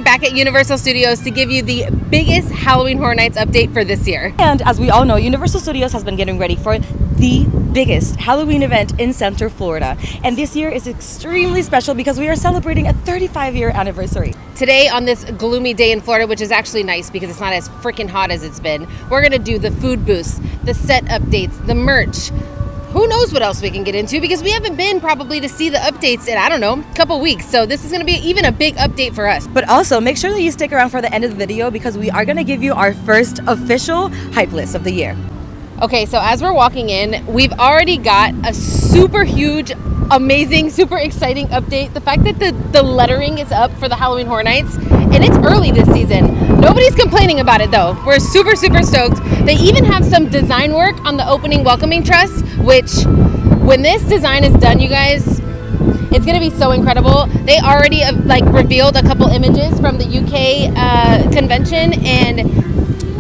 are back at Universal Studios to give you the biggest Halloween Horror Nights update for this year. And as we all know, Universal Studios has been getting ready for the biggest Halloween event in Central Florida. And this year is extremely special because we are celebrating a 35-year anniversary. Today on this gloomy day in Florida, which is actually nice because it's not as freaking hot as it's been, we're gonna do the food booths, the set updates, the merch. Who knows what else we can get into because we haven't been probably to see the updates in, I don't know, a couple weeks. So this is going to be even a big update for us. But also make sure that you stick around for the end of the video because we are going to give you our first official hype list of the year. Okay, so as we're walking in, we've already got a super huge, amazing, super exciting update. The fact that the lettering is up for the Halloween Horror Nights, and it's early this season. Nobody's complaining about it though. We're super, super stoked. They even have some design work on the opening welcoming truss, which when this design is done, you guys, it's gonna be so incredible. They already have revealed a couple images from the UK convention, and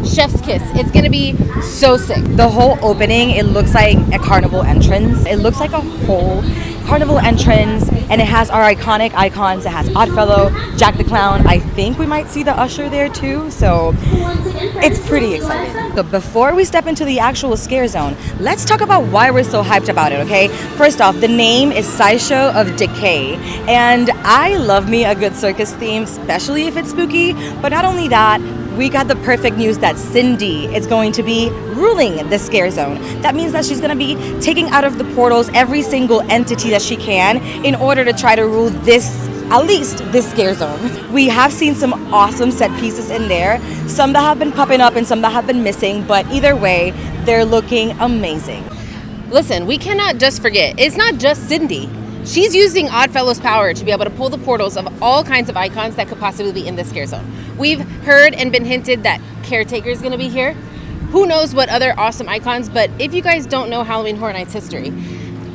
chef's kiss. It's gonna be so sick. The whole opening, it looks like a carnival entrance. It looks like a whole carnival entrance, and it has our iconic icons. It has Oddfellow, Jack the Clown. I think we might see the usher there too, so it's pretty exciting. So before we step into the actual scare zone, let's talk about why we're so hyped about it, okay? First off, the name is Sideshow of Decay, and I love me a good circus theme, especially if it's spooky. But not only that, we got the perfect news that Cindy is going to be ruling the scare zone. That means that she's going to be taking out of the portals every single entity that she can in order to try to rule at least this scare zone. We have seen some awesome set pieces in there, some that have been popping up and some that have been missing, but either way, they're looking amazing. Listen, we cannot just forget, it's not just Cindy. She's using Oddfellow's power to be able to pull the portals of all kinds of icons that could possibly be in the scare zone. We've heard and been hinted that Caretaker is going to be here. Who knows what other awesome icons, but if you guys don't know Halloween Horror Nights history,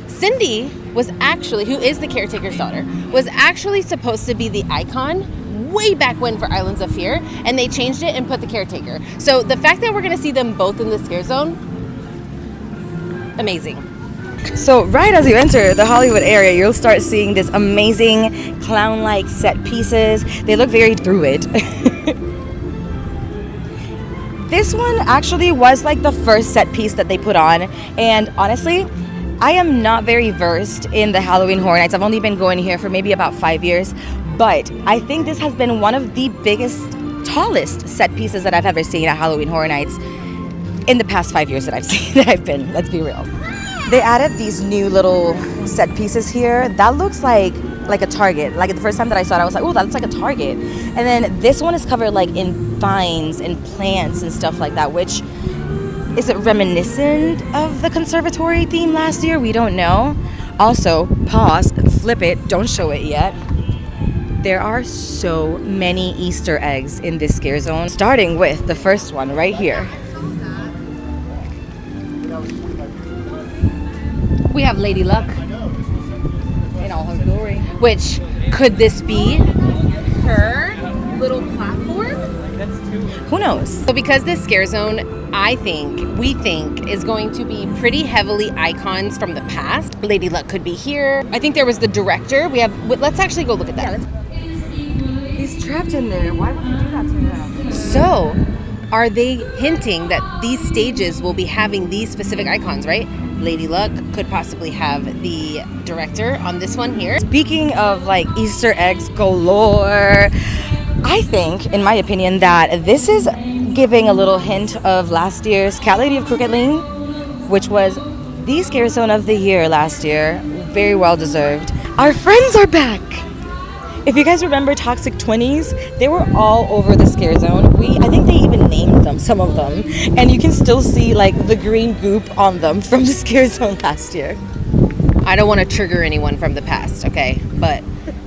Cindy was actually, who is the Caretaker's daughter, was actually supposed to be the icon way back when for Islands of Fear, and they changed it and put the Caretaker. So the fact that we're going to see them both in the scare zone, amazing. So right as you enter the Hollywood area, you'll start seeing this amazing clown-like set pieces. They look very through it. This one actually was like the first set piece that they put on, and honestly, I am not very versed in the Halloween Horror Nights. I've only been going here for maybe about 5 years, but I think this has been one of the biggest, tallest set pieces that I've ever seen at Halloween Horror Nights in the past 5 years that I've been, let's be real. They added these new little set pieces here. That looks like a Target. Like the first time that I saw it, I was like, oh, that looks like a Target. And then this one is covered like in vines and plants and stuff like that, which is it reminiscent of the conservatory theme last year? We don't know. Also, pause, flip it, don't show it yet. There are so many Easter eggs in this scare zone, starting with the first one right here. We have Lady Luck In all her glory. which could this be her little platform? Who knows? So because this scare zone, we think is going to be pretty heavily icons from the past. Lady Luck could be here. I think there was the director. Let's actually go look at that. He's trapped in there. Why would you do that to him? So are they hinting that these stages will be having these specific icons, right? Lady Luck could possibly have the director on this one here. Speaking of like Easter eggs galore, I think, in my opinion, that this is giving a little hint of last year's Cat Lady of Crooked Lane, which was the scare zone of the year last year. Very well deserved. Our friends are back! If you guys remember Toxic 20s, they were all over the scare zone. I think they even named them, some of them. And you can still see like the green goop on them from the scare zone last year. I don't want to trigger anyone from the past, okay? But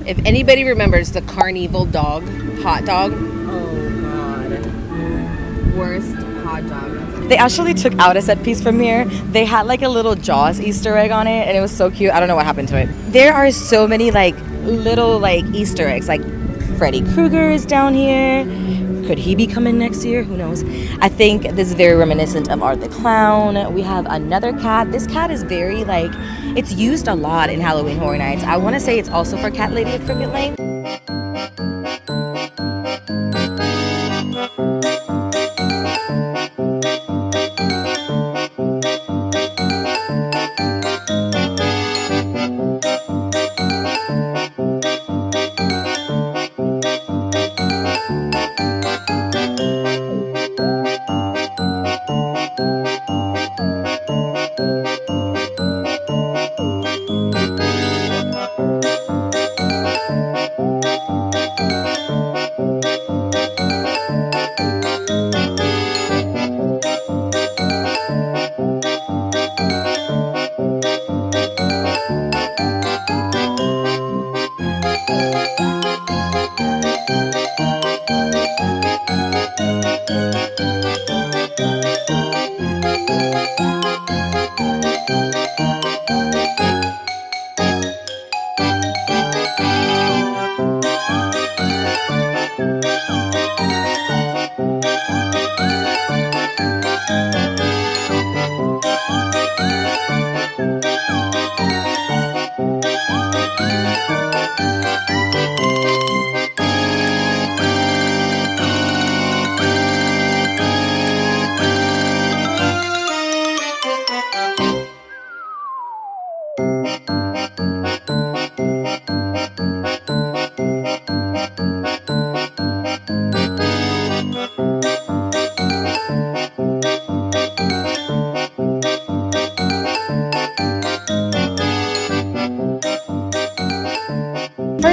if anybody remembers the Carnival dog, hot dog. Oh God. Worst hot dog. They actually took out a set piece from here. They had like a little Jaws Easter egg on it, and it was so cute. I don't know what happened to it. There are so many like little like Easter eggs, like Freddy Krueger is down here. Could he be coming next year? Who knows? I think this is very reminiscent of Art the Clown. We have another cat. This cat is very like, it's used a lot in Halloween Horror Nights. I want to say it's also for Cat Lady of Crooked Lane.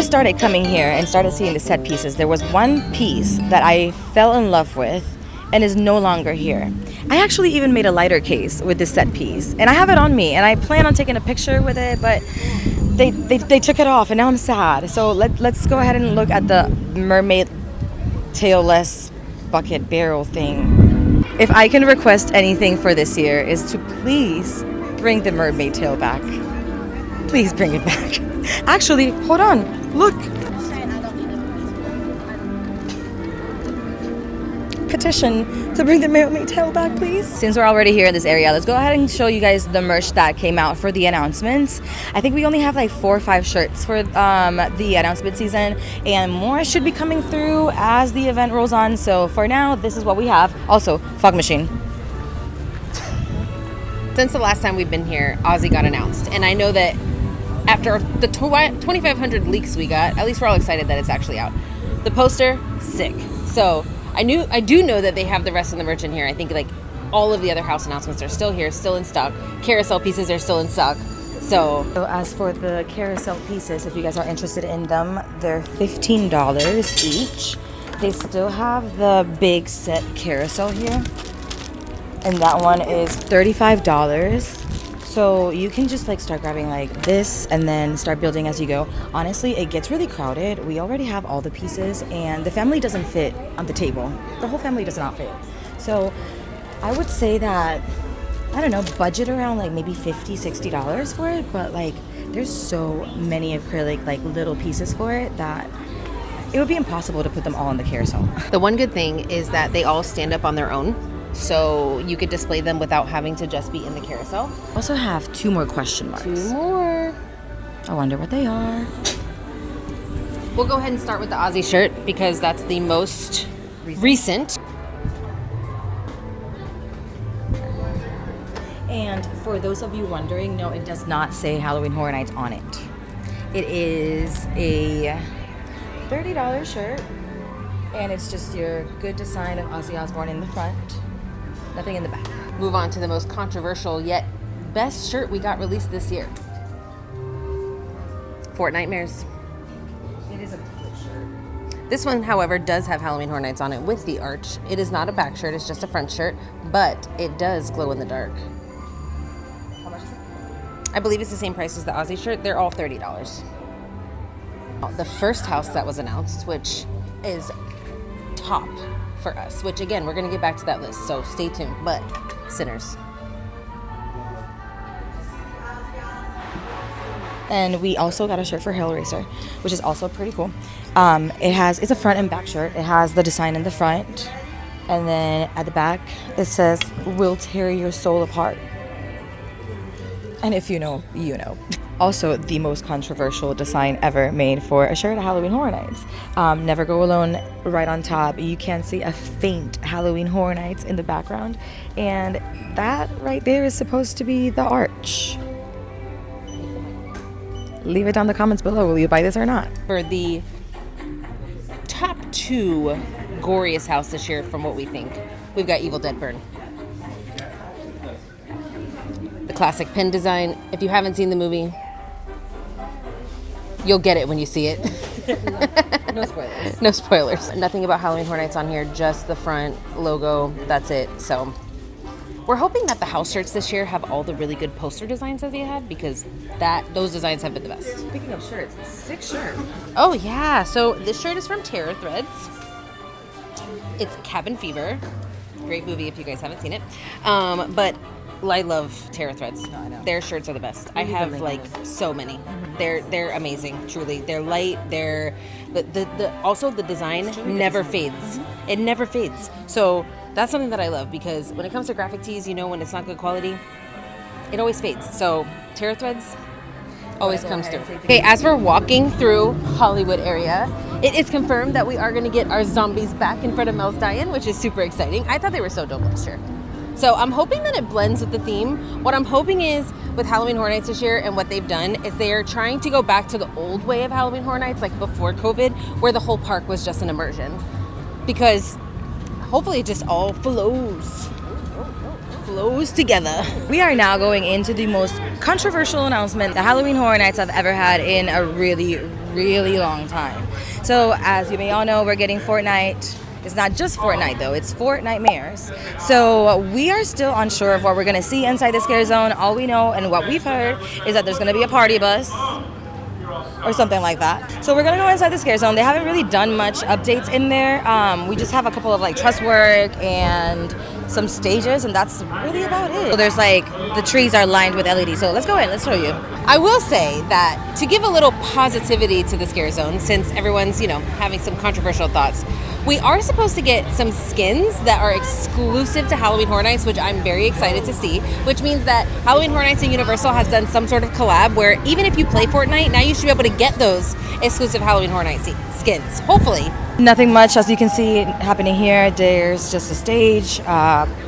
started coming here and started seeing the set pieces, there was one piece that I fell in love with and is no longer here. I actually even made a lighter case with this set piece, and I have it on me, and I plan on taking a picture with it, but they took it off, and now I'm sad. So let's go ahead and look at the mermaid tailless bucket barrel thing. If I can request anything for this year is to please bring the mermaid tail back. Please bring it back. Actually, hold on, look. Petition to bring the mermaid tail back, please. Since we're already here in this area, let's go ahead and show you guys the merch that came out for the announcements. I think we only have like 4 or 5 shirts for the announcement season, and more should be coming through as the event rolls on. So for now, this is what we have. Also, fog machine. Since the last time we've been here, Aussie got announced, and I know that after the 2,500 leaks we got, at least we're all excited that it's actually out. The poster, sick. So I do know that they have the rest of the merch in here. I think like all of the other house announcements are still here, still in stock. Carousel pieces are still in stock. So as for the carousel pieces, if you guys are interested in them, they're $15 each. They still have the big set carousel here, and that one is $35. So you can just like start grabbing like this and then start building as you go. Honestly, it gets really crowded. We already have all the pieces, and the family doesn't fit on the table. The whole family does not fit. So I would say that, I don't know, budget around like maybe $50, $60 for it. But like there's so many acrylic like little pieces for it that it would be impossible to put them all on the carousel. the one good thing is that they all stand up on their own. So you could display them without having to just be in the carousel. Also have 2 more question marks. 2 more. I wonder what they are. We'll go ahead and start with the Aussie shirt because that's the most recent. And for those of you wondering, no, it does not say Halloween Horror Nights on it. It is a $30 shirt, and it's just your good design of Ozzy Osbourne in the front. Nothing in the back. Move on to the most controversial yet best shirt we got released this year. Fortnitemares. It is a good shirt. This one, however, does have Halloween Horror Nights on it with the arch. It is not a back shirt, it's just a front shirt, but it does glow in the dark. How much is it? I believe it's the same price as the Aussie shirt. They're all $30. The first house that was announced, which is top for us, which again, we're going to get back to that list, so stay tuned, but Sinners. And we also got a shirt for Hellraiser, which is also pretty cool. It's a front and back shirt. It has the design in the front, and then at the back it says, "We'll tear your soul apart." And if you know, you know. Also, the most controversial design ever made for a shirt at Halloween Horror Nights. Never Go Alone right on top. You can see a faint Halloween Horror Nights in the background. And that right there is supposed to be the arch. Leave it down in the comments below. Will you buy this or not? For the top 2 goriest house this year from what we think, we've got Evil Dead Burn. The classic pin design. If you haven't seen the movie, you'll get it when you see it. No spoilers. No spoilers. Nothing about Halloween Horror Nights on here, just the front logo. That's it. So we're hoping that the house shirts this year have all the really good poster designs that they had, because those designs have been the best. Speaking of shirts, 6 shirts. Oh yeah, so this shirt is from Terror Threads. It's Cabin Fever. Great movie if you guys haven't seen it. But I love Terror Threads. No, I know. Their shirts are the best. I have like so many. Mm-hmm. They're amazing, truly. They're light. They're also the design never fades. Mm-hmm. It never fades. So that's something that I love, because when it comes to graphic tees, you know, when it's not good quality, it always fades. So Terror Threads always comes through. Okay, as we're walking through Hollywood area, it is confirmed that we are going to get our zombies back in front of Mel's Die-In, which is super exciting. I thought they were so dope last year. So I'm hoping that it blends with the theme. What I'm hoping is with Halloween Horror Nights this year, and what they've done is they are trying to go back to the old way of Halloween Horror Nights, like before COVID, where the whole park was just an immersion. Because hopefully it just all flows together. We are now going into the most controversial announcement the Halloween Horror Nights have ever had in a really, really long time. So as you may all know, we're getting Fortnite. It's not just Fortnite though, it's Fortnitemares. So we are still unsure of what we're gonna see inside the scare zone. All we know and what we've heard is that there's gonna be a party bus or something like that. So we're gonna go inside the scare zone. They haven't really done much updates in there. We just have a couple of like truss work and some stages, and that's really about it. So there's like, the trees are lined with LED. So let's go in, let's show you. I will say that to give a little positivity to the scare zone, since everyone's, having some controversial thoughts, we are supposed to get some skins that are exclusive to Halloween Horror Nights, which I'm very excited to see, which means that Halloween Horror Nights and Universal has done some sort of collab where even if you play Fortnite, now you should be able to get those exclusive Halloween Horror Nights skins, hopefully. Nothing much, as you can see, happening here. There's just a stage.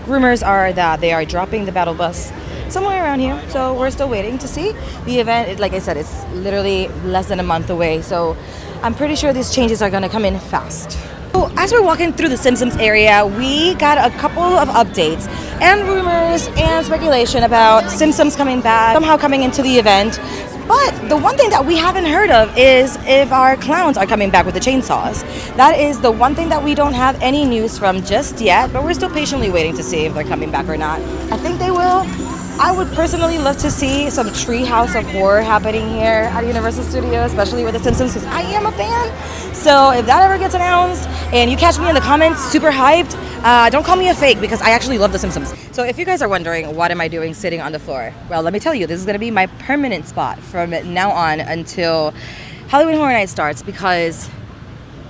Rumors are that they are dropping the battle bus somewhere around here, so we're still waiting to see. The event, like I said, it's literally less than a month away, so I'm pretty sure these changes are going to come in fast. So as we're walking through the Simpsons area, we got a couple of updates and rumors and speculation about Simpsons coming back, somehow coming into the event. But the one thing that we haven't heard of is if our clowns are coming back with the chainsaws. That is the one thing that we don't have any news from just yet, but we're still patiently waiting to see if they're coming back or not. I think they will. I would personally love to see some Treehouse of Horror happening here at Universal Studios, especially with The Simpsons, because I am a fan. So if that ever gets announced and you catch me in the comments super hyped, don't call me a fake, because I actually love The Simpsons. So if you guys are wondering, what am I doing sitting on the floor? Well, let me tell you, this is going to be my permanent spot from now on until Halloween Horror Nights starts, because,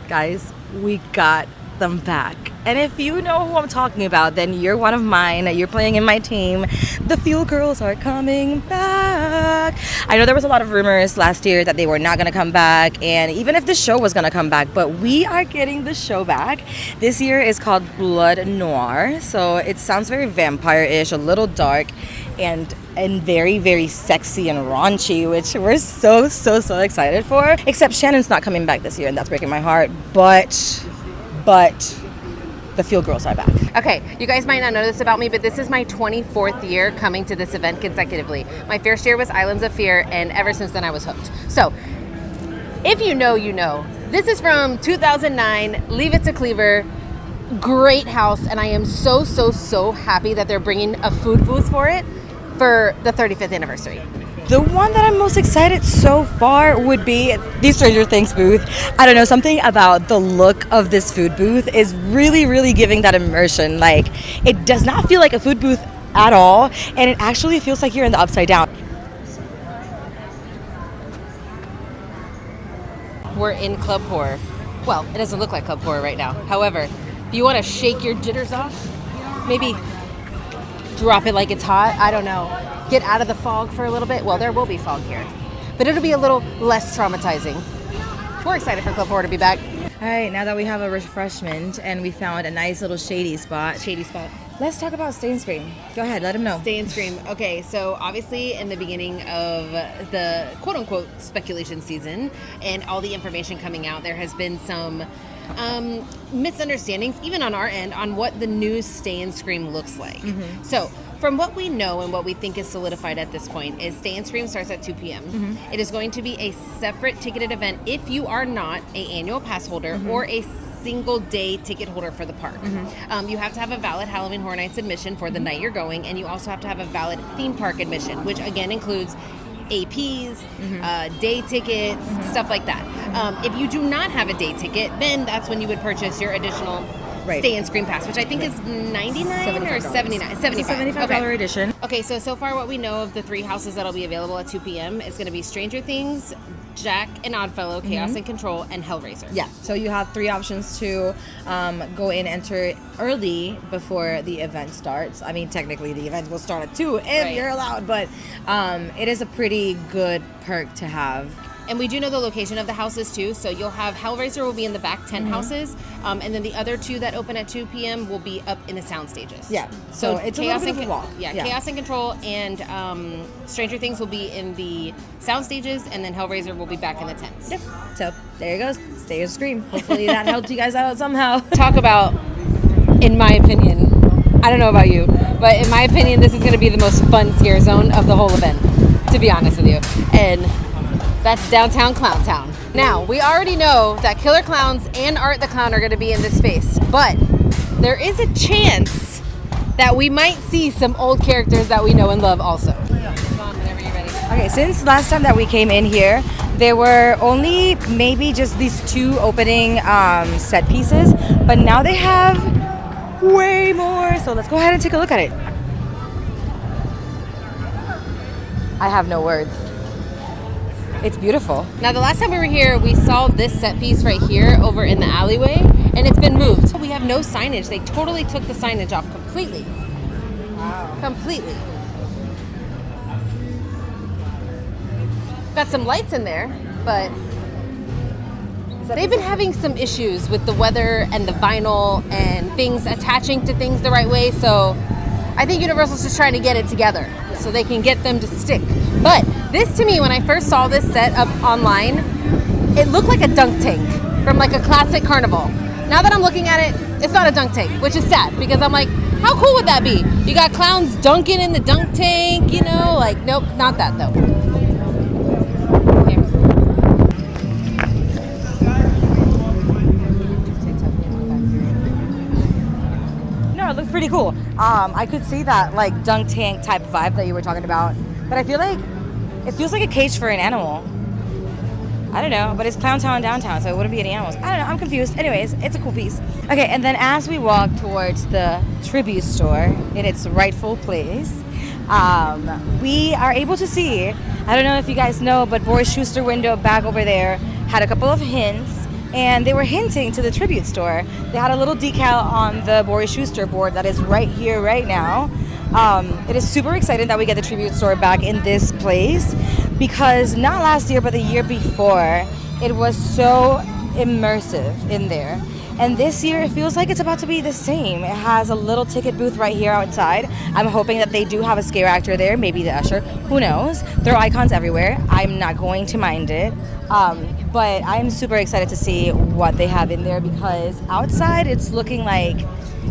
guys, we got them back. And if you know who I'm talking about, then you're one of mine. You're playing in my team. The Fuel Girls are coming back. I know there was a lot of rumors last year that they were not going to come back, and even if the show was going to come back, but we are getting the show back. This year is called Blood Noir, so it sounds very vampire-ish, a little dark, and very, very sexy and raunchy, which we're so excited for. Except Shannon's not coming back this year, and that's breaking my heart, but the Fuel Girls are back. Okay, you guys might not know this about me, but this is my 24th year coming to this event consecutively. My first year was Islands of Fear, and ever since then I was hooked. So, if you know, you know. This is from 2009, Leave It to Cleaver. Great house, and I am so happy that they're bringing a food booth for it for the 35th anniversary. The one that I'm most excited so far would be the Stranger Things booth. I don't know, something about the look of this food booth is really giving that immersion. Like, it does not feel like a food booth at all, and it actually feels like you're in the Upside Down. We're in Club Horror. Well, it doesn't look like Club Horror right now. However, if you want to shake your jitters off, maybe drop it like it's hot, I don't know. Get out of the fog for a little bit. Well, there will be fog here, but it'll be a little less traumatizing. We're excited for Club Horror to be back. All right, now that we have a refreshment and we found a nice little shady spot, let's talk about Stay and Scream. Go ahead, let them know. Stay and Scream. Okay, so obviously in the beginning of the quote-unquote speculation season and all the information coming out, there has been some misunderstandings, even on our end, on what the new Stay and Scream looks like. Mm-hmm. So, from what we know and what we think is solidified at this point is Stay and Scream starts at 2 p.m. Mm-hmm. It is going to be a separate ticketed event if you are not an annual pass holder mm-hmm. or a single day ticket holder for the park. Mm-hmm. You have to have a valid Halloween Horror Nights admission for the night you're going, and you also have to have a valid theme park admission, which again includes APs, mm-hmm. Day tickets, mm-hmm. stuff like that. If you do not have a day ticket, then that's when you would purchase your additional Stay and Scream Pass, which I think is $99 or $79. $75. $75 edition. Okay, so far what we know of the 3 houses that'll be available at 2 p.m. is going to be Stranger Things, Jack and Oddfellow, Chaos and Control, and Hellraiser. Yeah, so you have 3 options to go in, enter early before the event starts. I mean, technically the event will start at 2 if you're allowed, but it is a pretty good perk to have. And we do know the location of the houses too. So you'll have Hellraiser will be in the back 10 mm-hmm. houses. And then the other 2 that open at 2 p.m. will be up in the sound stages. Yeah. So it's Chaos a little bit of a walk. Yeah, Chaos and Control and Stranger Things will be in the sound stages, and then Hellraiser will be back in the tents. Yep. So there you go. Stay and Scream. Hopefully that helped you guys out somehow. Talk about, in my opinion, I don't know about you, but in my opinion, this is going to be the most fun scare zone of the whole event, to be honest with you. And that's Downtown Clown Town. Now, we already know that Killer Clowns and Art the Clown are going to be in this space, but there is a chance that we might see some old characters that we know and love also. Whenever you're ready. Okay, since last time that we came in here, there were only maybe just these 2 opening set pieces, but now they have way more. So let's go ahead and take a look at it. I have no words. It's beautiful. Now, the last time we were here, we saw this set piece right here over in the alleyway, and it's been moved. We have no signage. They totally took the signage off completely. Wow. Completely. Got some lights in there, but they've been having some issues with the weather and the vinyl and things attaching to things the right way, so I think Universal's just trying to get it together so they can get them to stick. But this, to me, when I first saw this set up online, it looked like a dunk tank from like a classic carnival. Now that I'm looking at it, it's not a dunk tank, which is sad because I'm like, how cool would that be? You got clowns dunking in the dunk tank, you know? Like, nope, not that though. No, it looks pretty cool. I could see that like dunk tank type vibe that you were talking about, but I feel like it feels like a cage for an animal. I don't know, but it's Clown Town downtown, so it wouldn't be any animals. I don't know, I'm confused. Anyways, it's a cool piece. Okay, and then as we walk towards the tribute store in its rightful place, we are able to see, I don't know if you guys know, but Boris Schuster window back over there had a couple of hints, and they were hinting to the tribute store. They had a little decal on the Boris Schuster board that is right here, right now. It is super exciting that we get the tribute store back in this place because not last year, but the year before, it was so immersive in there. And this year, it feels like it's about to be the same. It has a little ticket booth right here outside. I'm hoping that they do have a scare actor there, maybe the usher. Who knows? There are icons everywhere. I'm not going to mind it. But I'm super excited to see what they have in there because outside, it's looking like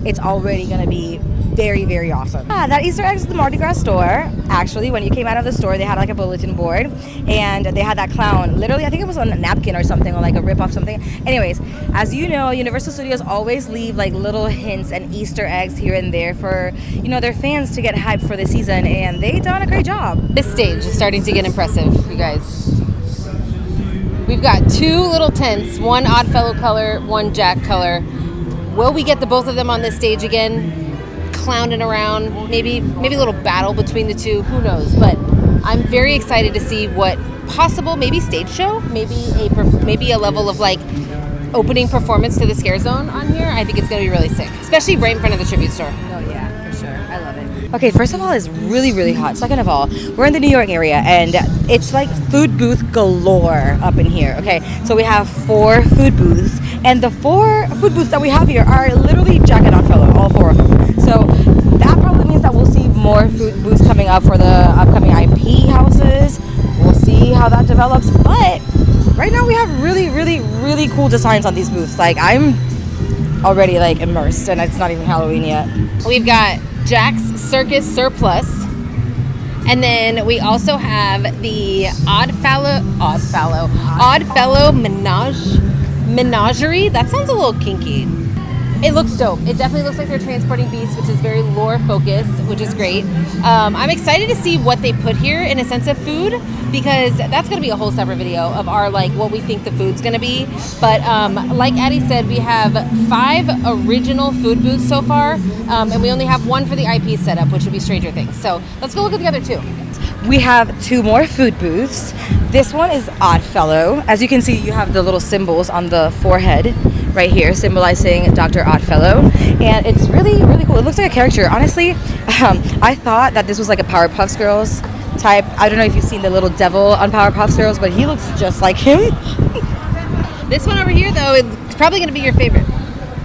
it's already going to be very, very awesome. That Easter egg is the Mardi Gras store. Actually, when you came out of the store, they had like a bulletin board and they had that clown. Literally, I think it was on a napkin or something, or like a rip off something. Anyways, as you know, Universal Studios always leave like little hints and Easter eggs here and there for, you know, their fans to get hyped for the season, and they done a great job. This stage is starting to get impressive, you guys. We've got 2 little tents, one Oddfellow color, one Jack color. Will we get the both of them on this stage again? Clowning around, maybe a little battle between the 2, who knows? But I'm very excited to see what possible, maybe stage show, maybe a level of like opening performance to the Scare Zone on here. I think it's going to be really sick, especially right in front of the tribute store. Oh yeah, for sure. I love it. Okay, first of all, it's really, really hot. Second of all, we're in the New York area, and it's like food booth galore up in here. Okay, so we have 4 food booths, and the 4 food booths that we have here are literally Jack and Oddfellow, all 4 of them. So that probably means that we'll see more food booths coming up for the upcoming IP houses. We'll see how that develops, but right now we have really, really, really cool designs on these booths. Like, I'm already like immersed, and it's not even Halloween yet. We've got Jack's Circus Surplus, and then we also have the Oddfellow Menagerie. That sounds a little kinky. It looks dope. It definitely looks like they're transporting beasts, which is very lore focused, which is great. I'm excited to see what they put here in a sense of food, because that's going to be a whole separate video of our like what we think the food's going to be. But like Addie said, we have 5 original food booths so far, and we only have 1 for the IP setup, which would be Stranger Things. So let's go look at the other 2. We have 2 more food booths. This one is Oddfellow. As you can see, you have the little symbols on the forehead right here symbolizing Dr. Oddfellow, and it's really, really cool. It looks like a character. Honestly, I thought that this was like a Powerpuff Girls type. I don't know if you've seen the little devil on Powerpuff Girls, but he looks just like him. This one over here, though, it's probably going to be your favorite.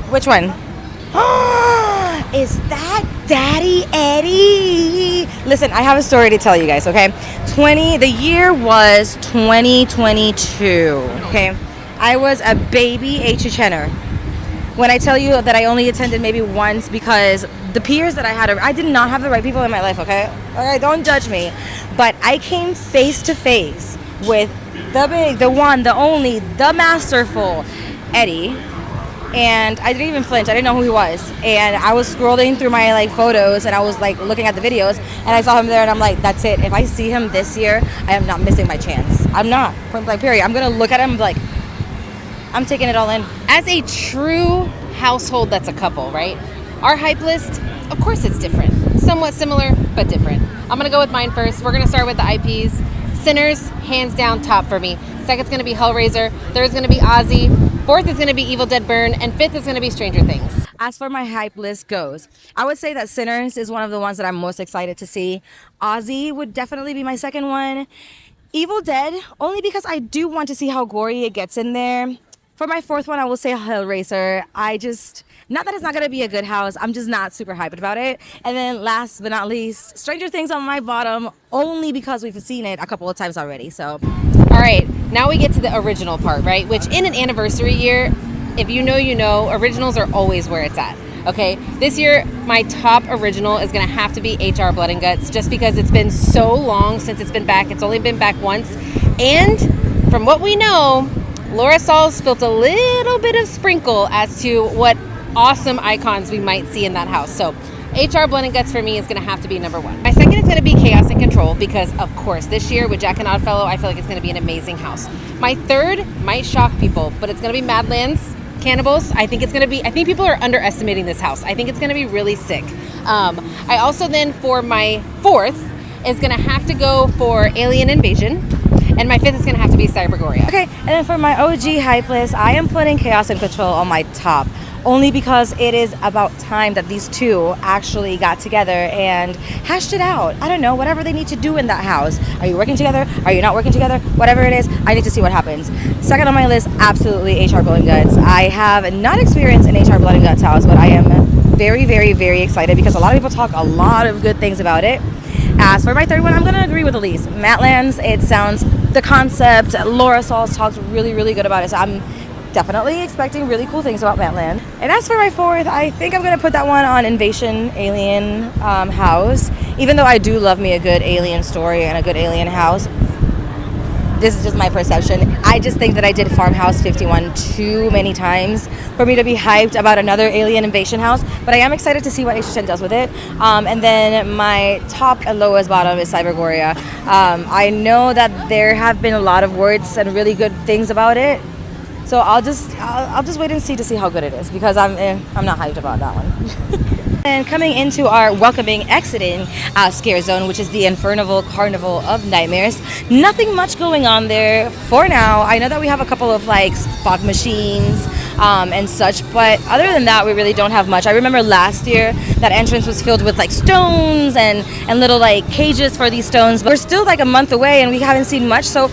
Which one? Is that Daddy Eddie? Listen, I have a story to tell you guys, okay? The year was 2022, okay? I was a baby HHNer. When I tell you that I only attended maybe once because the peers that I had, I did not have the right people in my life, okay? All right, don't judge me. But I came face to face with the big, the one, the only, the masterful Eddie. And I didn't even flinch. I didn't know who he was. And I was scrolling through my like photos and I was like looking at the videos and I saw him there and I'm like, that's it. If I see him this year, I am not missing my chance. I'm not. Point blank period. I'm gonna look at him and be like, I'm taking it all in. As a true household that's a couple, right? Our hype list, of course it's different. Somewhat similar, but different. I'm gonna go with mine first. We're gonna start with the IPs. Sinners, hands down top for me. Second's gonna be Hellraiser. Third's gonna be Ozzy. Fourth is gonna be Evil Dead Burn. And fifth is gonna be Stranger Things. As for my hype list goes, I would say that Sinners is one of the ones that I'm most excited to see. Ozzy would definitely be my second one. Evil Dead, only because I do want to see how gory it gets in there. For my fourth one, I will say Hellraiser. Not that it's not going to be a good house, I'm just not super hyped about it. And then last but not least, Stranger Things on my bottom, only because we've seen it a couple of times already, so. All right, now we get to the original part, right? Which in an anniversary year, if you know, originals are always where it's at. Okay, this year, my top original is gonna have to be HR Blood and Guts, just because it's been so long since it's been back. It's only been back once. And from what we know, Laura Saul spilt a little bit of sprinkle as to what awesome icons we might see in that house. So HR Blood and Guts for me is going to have to be number one. My second is going to be Chaos and Control because, of course, this year with Jack and Oddfellow, I feel like it's going to be an amazing house. My third might shock people, but it's going to be Madlands Cannibals. I think people are underestimating this house. I think it's going to be really sick. I also then, for my fourth, is going to have to go for Alien Invasion. And my fifth is going to have to be Cybergoria. Okay, and then for my OG hype list, I am putting Chaos and Control on my top. Only because it is about time that these two actually got together and hashed it out. I don't know, whatever they need to do in that house. Are you working together? Are you not working together? Whatever it is, I need to see what happens. Second on my list, absolutely HR Blood and Guts. I have not experienced an HR Blood and Guts house, but I am very, very, very excited because a lot of people talk a lot of good things about it. As for my third one, I'm going to agree with Elise. Matlands, it sounds, the concept, Laura Sauls talks really, really good about it. So I'm definitely expecting really cool things about Matland. And as for my fourth, I think I'm going to put that one on Invasion Alien House. Even though I do love me a good alien story and a good alien house, this is just my perception. I just think that I did Farmhouse 51 too many times for me to be hyped about another alien invasion house. But I am excited to see what HHN does with it. And then my top and lowest bottom is Cybergoria. I know that there have been a lot of words and really good things about it. So I'll just wait and see to see how good it is because I'm not hyped about that one. And coming into our welcoming, exiting scare zone, which is the Infernival Carnival of Nightmares. Nothing much going on there for now. I know that we have a couple of like fog machines and such, but other than that, we really don't have much. I remember last year that entrance was filled with like stones and little like cages for these stones, but we're still like a month away and we haven't seen much. So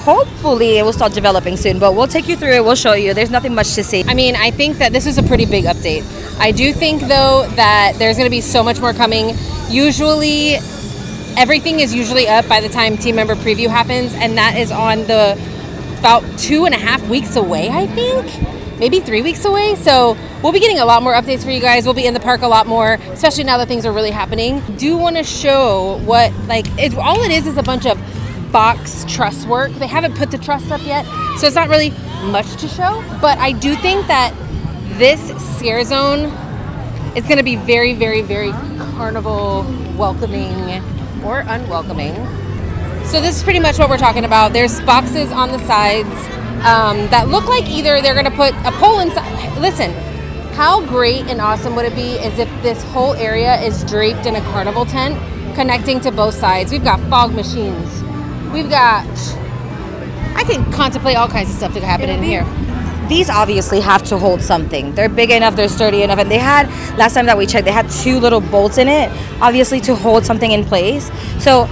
hopefully it will start developing soon, but we'll take you through it. We'll show you. There's nothing much to see. I mean, I think that this is a pretty big update. I do think, though, that there's going to be so much more coming. Usually, everything is usually up by the time team member preview happens, and that is on the about 2.5 weeks away, I think. Maybe 3 weeks away. So we'll be getting a lot more updates for you guys. We'll be in the park a lot more, especially now that things are really happening. Do want to show what, like, all it is a bunch of box truss work. They haven't put the truss up yet, so it's not really much to show, but I do think that this scare zone is going to be very, very, very carnival welcoming or unwelcoming. So this is pretty much what we're talking about. There's boxes on the sides that look like either they're going to put a pole inside. Listen, how great and awesome would it be is if this whole area is draped in a carnival tent connecting to both sides. We've got fog machines. We've got, I can contemplate all kinds of stuff that could happen in here. These obviously have to hold something. They're big enough, they're sturdy enough, and they had, last time that we checked, they had 2 little bolts in it, obviously to hold something in place. So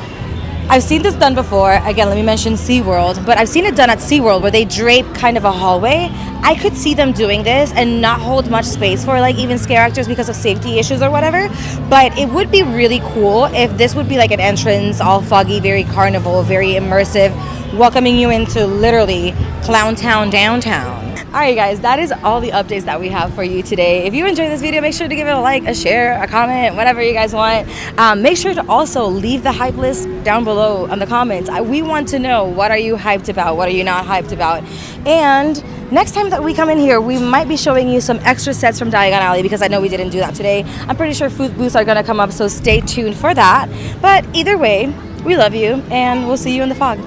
I've seen this done before. Again, let me mention SeaWorld, but I've seen it done at SeaWorld where they drape kind of a hallway. I could see them doing this and not hold much space for like even scare actors because of safety issues or whatever, but it would be really cool if this would be like an entrance, all foggy, very carnival, very immersive, welcoming you into literally Clown Town downtown. All right, guys, that is all the updates that we have for you today. If you enjoyed this video, make sure to give it a like, a share, a comment, whatever you guys want. Make sure to also leave the hype list down below on the comments. We want to know, what are you hyped about? What are you not hyped about? And next time that we come in here, we might be showing you some extra sets from Diagon Alley, because I know we didn't do that today. I'm pretty sure food booths are gonna come up, so stay tuned for that. But either way, we love you, and we'll see you in the fog.